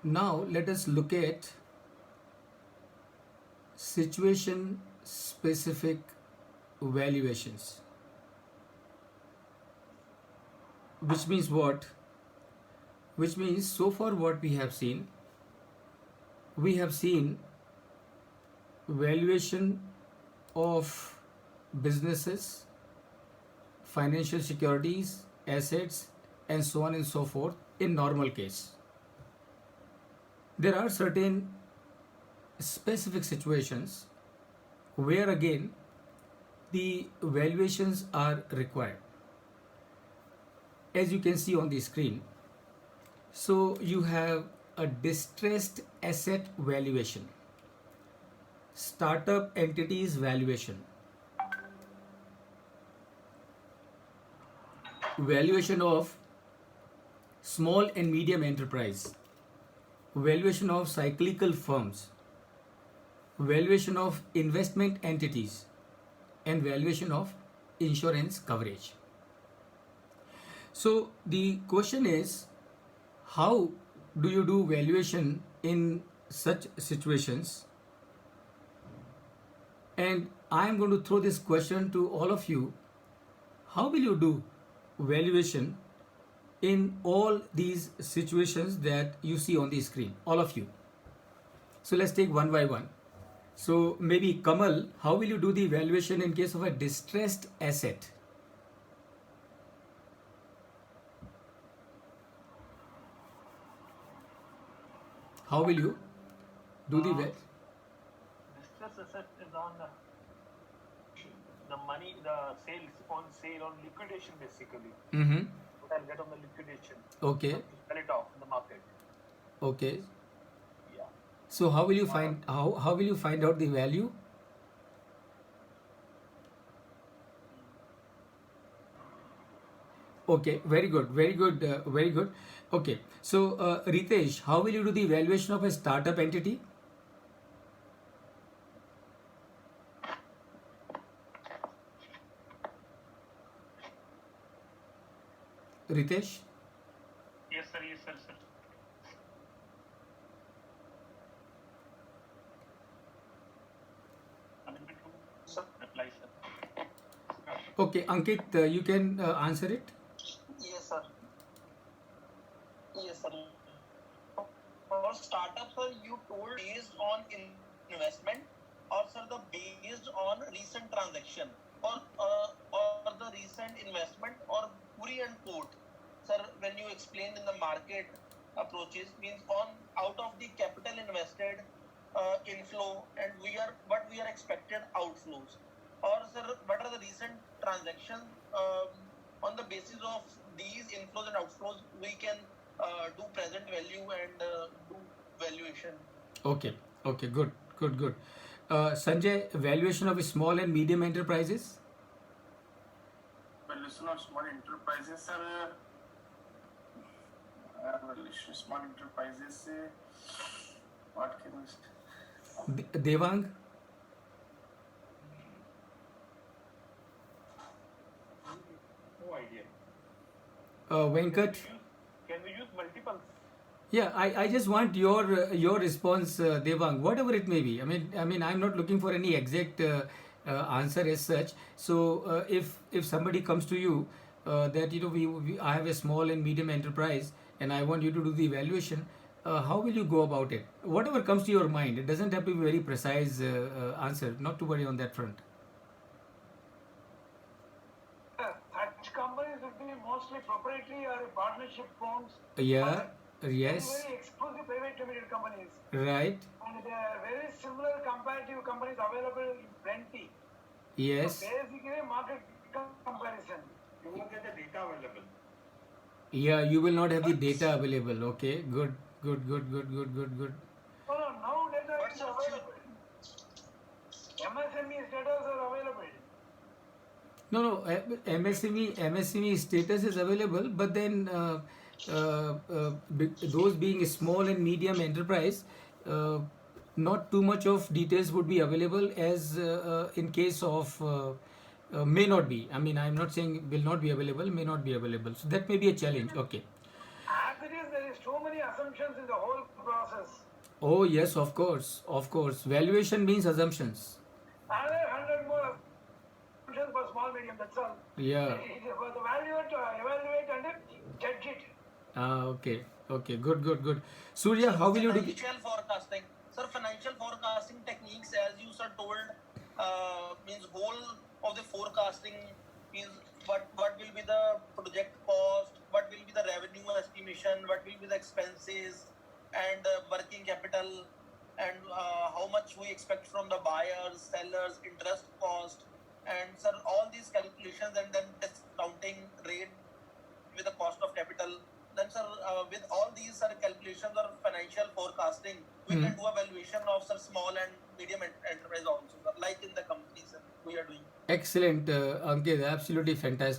Now let us look at situation specific valuations, which means what? Which means so far what we have seen valuation of businesses, financial securities, assets, and so on and so forth in normal case. There are certain specific situations where again the valuations are required, as you can see on the screen. So you have a distressed asset valuation, startup entities valuation, valuation of small and medium enterprise, valuation of cyclical firms, valuation of investment entities, and valuation of insurance coverage. So the question is, how do you do valuation in such situations? And I am going to throw this question to all of you. How will you do valuation in all these situations that you see on the screen, all of you? So let's take one by one. So maybe Kamal, how will you do the valuation in case of a distressed asset? How will you do the val? Distress asset is on the money, the sales on sale on liquidation basically. Mm-hmm. What I'll get on the liquidation. Okay. To sell it off in the market. Okay. Yeah. So how will you find out the value? Okay, very good, very good, very good. Okay, so Ritesh, how will you do the valuation of a startup entity? Ritesh? Yes, sir. Yes, sir, sir. Unable to reply, sir. Okay, Ankit, you can answer it. Yes, sir. Yes, sir. For startups, sir, you told based on investment, or sir, the based on recent transaction, or the recent investment, or pre and port. Sir, when you explained in the market approaches, means on out of the capital invested inflow, and what we are expected outflows, or sir, what are the recent transactions on the basis of these inflows and outflows we can do present value and do valuation. Okay, okay, good, good, good. Sanjay, valuation of small and medium enterprises? Valuation of small enterprises are valuation of small enterprises. What can we say? Devang? No idea. Venkat? Can we use multiple? Yeah, I just want your response, Devang, whatever it may be. I mean, I'm not looking for any exact answer as such. So if somebody comes to you that I have a small and medium enterprise and I want you to do the evaluation, how will you go about it? Whatever comes to your mind. It doesn't have to be very precise answer. Not to worry on that front. Such companies would be mostly proprietary or partnership firms. Yeah. Very, Yes. very exclusive private limited companies. Right. And they are very similar comparative companies available in plenty. Yes. So basically, market comparison. You won't get the data available. Yeah, you will not have the data available. Okay, good, good, good, good, good, good, good. No, now data But is sir, available. MSME status are available. No, no, MSME status is available, but then those being a small and medium enterprise, uh, not too much of details would be available as in case of may not be. I mean, I'm not saying will not be available, may not be available. So that may be a challenge. Okay. As it is, there is too many assumptions in the whole process. Oh yes, of course, of course. Valuation means assumptions. Another 100 more assumptions for small medium. That's all. Yeah. For the valuer to evaluate and then judge it. Okay. Okay. Good. Good. Good. Surya, how will you do? Financial forecasting. Sir, financial forecasting techniques, as you sir told, means whole of the forecasting means what will be the project cost, what will be the revenue estimation, what will be the expenses, and working capital, and how much we expect from the buyers, sellers, interest cost, and sir, all these calculations, and then discounting rate with the cost of capital. Then, sir, with all these sir, calculations or financial forecasting, we can do a valuation of sir, small and medium enterprise also, sir, like in the companies sir, we are doing. Excellent, Ankit. Absolutely fantastic.